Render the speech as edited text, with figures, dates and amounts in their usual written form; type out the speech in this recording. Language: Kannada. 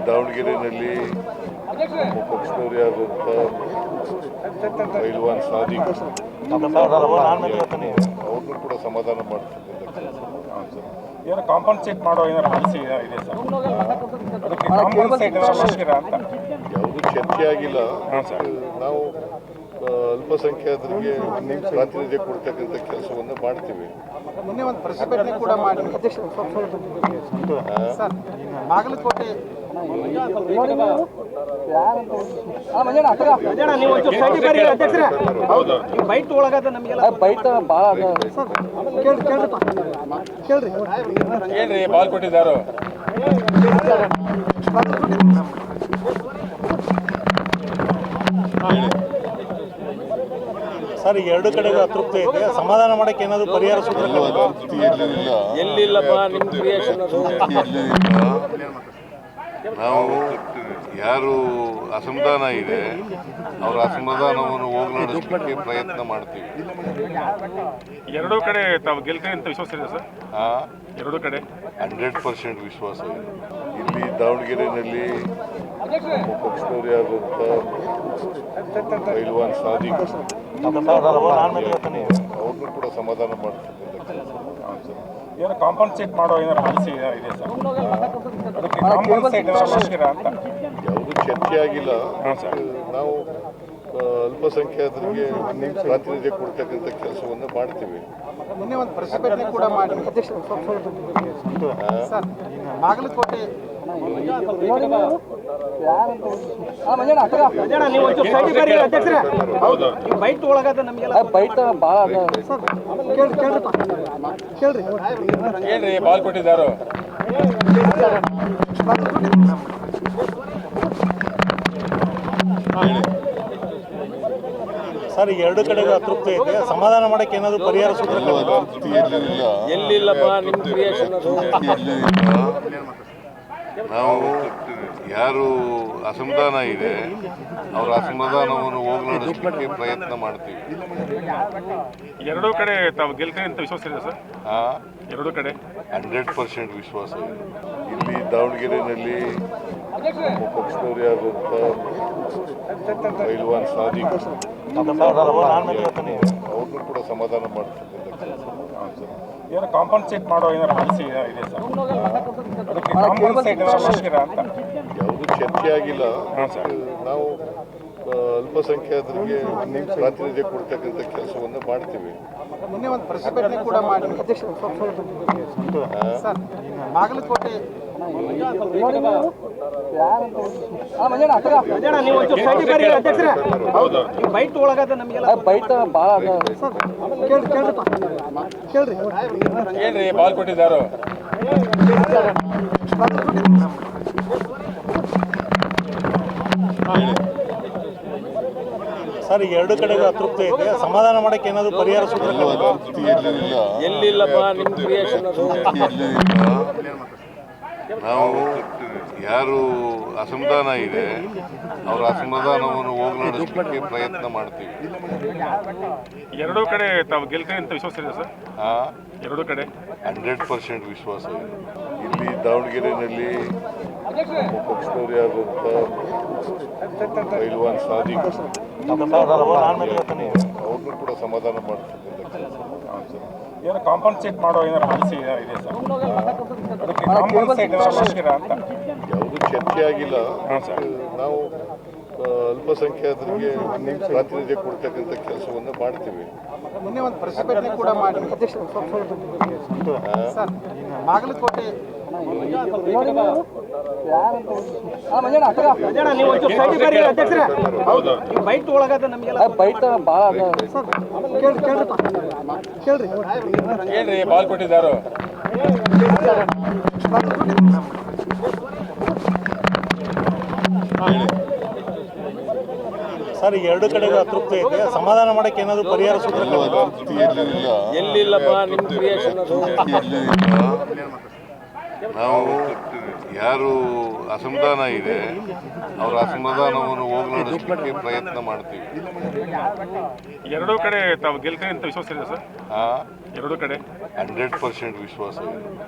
ದಾವಣಗೆರೆಯಲ್ಲಿ ನಮ್ಮ ಪಕ್ಷದವರು ಯಾರಂತ ಪೈಲ್ವಾನ್ ಸಾದಿಕ್ ಅವ್ರನ್ನೂ ಕೂಡ ಸಮಾಧಾನ ಮಾಡ್ತಕ್ಕಂಥ ಕೆಲಸ. ಏನು ಕಾಂಪನ್ಸೇಟ್ ಮಾಡೋ ಏನಾರು ಪಾಲಿಸಿ ಇದೆ ಸರ್? ಅದಕ್ಕೆ ಕಾಂಪನ್ಸೇಟ್ ಮಾಡ್ತೀರಾ ಅಂತ ಯಾವುದೂ ಚರ್ಚೆ ಆಗಿಲ್ಲ. ನಾವು ಅಲ್ಪಸಂಖ್ಯಾತರಿಗೆ ಪ್ರಾತಿನಿಧ್ಯ ಕೊಡ್ತಕ್ಕಂಥ ಕೆಲಸವನ್ನು ಮಾಡ್ತೀವಿ. ಮೊನ್ನೆ ಒಂದು ಪ್ರತಿಭಟನೆ ಕೂಡ ಮಾಡಿ ಬಾಗಲಕೋಟೆ ಬೈಟ್ ಒಳಗದ ನಮಗೆಲ್ಲ ಬೈಟ್ ಭಾಳ ಕೇಳ್ರಿ ಬಾಲ್ ಕೊಟ್ಟಿದ್ದಾರೋ ಸರ್, ಎರಡು ಕಡೆಗೂ ಅತೃಪ್ತಿ ಐತೆ. ಸಮಾಧಾನ ಮಾಡಕ್ಕೆ ಏನಾದರೂ ಪರಿಹಾರ ಸೂತ್ರ ಎಲ್ಲಿಲ್ಲಪ್ಪ ನಿಮ್ಮ ಕ್ರಿಯೇಷನ್ ಅದು ನಾವು ಯಾರು ಅಸಮಾಧಾನ ಇದೆ ಅವರ ಅಸಮಾಧಾನವನ್ನು ಹೋಗಲಾಡಿಸಲಿಕ್ಕೆ ಪ್ರಯತ್ನ ಮಾಡ್ತೀವಿ. ಎರಡೂ ಕಡೆ ತಾವು ಗೆಲ್ತೀರಿ ಅಂತ ವಿಶ್ವಾಸ ಇದೆ ಸರ್? ಎರಡೂ ಕಡೆ 100% ವಿಶ್ವಾಸ ಇದೆ. ಇಲ್ಲಿ ದಾವಣಗೆರೆಯಲ್ಲಿ ನಮ್ಮ ಪಕ್ಷದವರು ಯಾರಂತ ಪೈಲ್ವಾನ್ ಸಾದಿಕ್ ಅವ್ರನ್ನೂ ಕೂಡ ಸಮಾಧಾನ ಮಾಡ್ತಕ್ಕಂಥ ಕೆಲಸ. ಏನು ಕಾಂಪನ್ಸೇಟ್ ಮಾಡೋ ಏನಾರು ಪಾಲಿಸಿ ಇದೆ ಸರ್? ಅದಕ್ಕೆ ಕಾಂಪನ್ಸೇಟ್ ಮಾಡ್ತೀರಾ ಅಂತ ಯಾವುದೂ ಚರ್ಚೆ ಆಗಿಲ್ಲ. ನಾವು ಅಲ್ಪಸಂಖ್ಯಾತರಿಗೆ ಪ್ರಾತಿನಿಧ್ಯ ಕೊಡ್ತಕ್ಕಂಥ ಕೆಲಸವನ್ನು ಮಾಡ್ತೀವಿ. ಮೊನ್ನೆ ಒಂದು ಪ್ರತಿಭಟನೆ ಕೂಡ ಮಾಡಿ ಬಾಗಲಕೋಟೆ ಬೈಟ್ ಒಳಗದ ನಮಗೆಲ್ಲ ಬೈಟ್ ಭಾಳ ಕೇಳ್ರಿ ಬಾಲ್ ಕೊಟ್ಟಿದ್ದಾರೋ ಸರ್, ಎರಡು ಕಡೆಗೂ ಅತೃಪ್ತಿ ಐತೆ. ಸಮಾಧಾನ ಮಾಡಕ್ಕೆ ಏನಾದರೂ ಪರಿಹಾರ ಸೂತ್ರ ಎಲ್ಲಿಲ್ಲಪ್ಪ ನಿಮ್ಮ ಕ್ರಿಯೇಷನ್ ಅದು ನಾವು ಯಾರು ಅಸಮಾಧಾನ ಇದೆ ಅವರ ಅಸಮಾಧಾನವನ್ನು ಹೋಗಲಾಡಿಸಲಿಕ್ಕೆ ಪ್ರಯತ್ನ ಮಾಡ್ತೀವಿ. ಎರಡೂ ಕಡೆ ತಾವು ಗೆಲ್ತೀರಿ ಅಂತ ವಿಶ್ವಾಸ ಇದೆ ಸರ್? ಎರಡೂ ಕಡೆ 100% ವಿಶ್ವಾಸ ಇದೆ. ಇಲ್ಲಿ ದಾವಣಗೆರೆಯಲ್ಲಿ ನಮ್ಮ ಪಕ್ಷದವರು ಯಾರಂತ ಪೈಲ್ವಾನ್ ಸಾದಿಕ್ ಅವ್ರನ್ನೂ ಕೂಡ ಸಮಾಧಾನ ಮಾಡ್ತಕ್ಕಂಥ ಕೆಲಸ. ಏನು ಕಾಂಪನ್ಸೇಟ್ ಮಾಡೋ ಏನಾರು ಪಾಲಿಸಿ ಇದೆ ಸರ್? ಅದಕ್ಕೆ ಕಾಂಪನ್ಸೇಟ್ ಮಾಡ್ತೀರಾ ಅಂತ ಯಾವುದೂ ಚರ್ಚೆ ಆಗಿಲ್ಲ. ನಾವು ಅಲ್ಪಸಂಖ್ಯಾತರಿಗೆ ಪ್ರಾತಿನಿಧ್ಯ ಕೊಡ್ತಕ್ಕಂಥ ಕೆಲಸವನ್ನು ಮಾಡ್ತೀವಿ. ಮೊನ್ನೆ ಒಂದು ಪ್ರತಿಭಟನೆ ಕೂಡ ಮಾಡಿ ಬಾಗಲಕೋಟೆ ಬೈಟ್ ಒಳಗದ ನಮಗೆಲ್ಲ ಬೈಟ್ ಭಾಳ ಕೇಳ್ರಿ ಬಾಲ್ ಕೊಟ್ಟಿದ್ದಾರೋ ಸರ್, ಎರಡು ಕಡೆಗೂ ಅತೃಪ್ತಿ ಐತೆ. ಸಮಾಧಾನ ಮಾಡಕ್ಕೆ ಏನಾದರೂ ಪರಿಹಾರ ಸೂತ್ರ ಎಲ್ಲಿಲ್ಲಪ್ಪ ನಿಮ್ಮ ಕ್ರಿಯೇಷನ್ ಅದು ನಾವು ಯಾರು ಅಸಮಾಧಾನ ಇದೆ ಅವರ ಅಸಮಾಧಾನವನ್ನು ಹೋಗಲಾಡಿಸಲಿಕ್ಕೆ ಪ್ರಯತ್ನ ಮಾಡ್ತೀವಿ. ಎರಡೂ ಕಡೆ ತಾವು ಗೆಲ್ತೀರಿ ಅಂತ ವಿಶ್ವಾಸ ಇದೆ ಸರ್? ಎರಡೂ ಕಡೆ 100% ವಿಶ್ವಾಸ ಇದೆ. ಇಲ್ಲಿ ದಾವಣಗೆರೆಯಲ್ಲಿ ನಮ್ಮ ಪಕ್ಷದವರು ಯಾರಂತ ಪೈಲ್ವಾನ್ ಸಾದಿಕ್ ಅವ್ರನ್ನೂ ಕೂಡ ಸಮಾಧಾನ ಮಾಡ್ತಕ್ಕಂಥ ಕೆಲಸ. ಏನು ಕಾಂಪನ್ಸೇಟ್ ಮಾಡೋ ಏನಾರು ಪಾಲಿಸಿ ಇದೆ ಸರ್? ಅದಕ್ಕೆ ಕಾಂಪನ್ಸೇಟ್ ಮಾಡ್ತೀರಾ ಅಂತ ಯಾವುದೂ ಚರ್ಚೆ ಆಗಿಲ್ಲ. ನಾವು ಅಲ್ಪಸಂಖ್ಯಾತರಿಗೆ ಪ್ರಾತಿನಿಧ್ಯ ಕೊಡ್ತಕ್ಕಂಥ ಕೆಲಸವನ್ನು ಮಾಡ್ತೀವಿ. ಮೊನ್ನೆ ಒಂದು ಪ್ರತಿಭಟನೆ ಕೂಡ ಮಾಡಿ ಬಾಗಲಕೋಟೆ ಬೈಟ್ ಒಳಗದ ನಮಗೆಲ್ಲ ಬೈಟ್ ಭಾಳ ಕೇಳ್ರಿ ಬಾಲ್ ಕೊಟ್ಟಿದ್ದಾರೋ ಸರ್, ಎರಡು ಕಡೆಗೂ ಅತೃಪ್ತಿ ಐತೆ. ಸಮಾಧಾನ ಮಾಡಕ್ಕೆ ಏನಾದರೂ ಪರಿಹಾರ ಸೂತ್ರ ಎಲ್ಲಿಲ್ಲಪ್ಪ ನಿಮ್ಮ ಕ್ರಿಯೇಷನ್ ಅದು ನಾವು ಯಾರು ಅಸಮಾಧಾನ ಇದೆ ಅವರ ಅಸಮಾಧಾನವನ್ನು ಹೋಗಲಾಡಿಸಲಿಕ್ಕೆ ಪ್ರಯತ್ನ ಮಾಡ್ತೀವಿ. ಎರಡೂ ಕಡೆ ತಾವು ಗೆಲ್ತೀರಿ ಅಂತ ವಿಶ್ವಾಸ ಇದೆ ಸರ್? ಎರಡೂ ಕಡೆ 100% ವಿಶ್ವಾಸ ಇದೆ.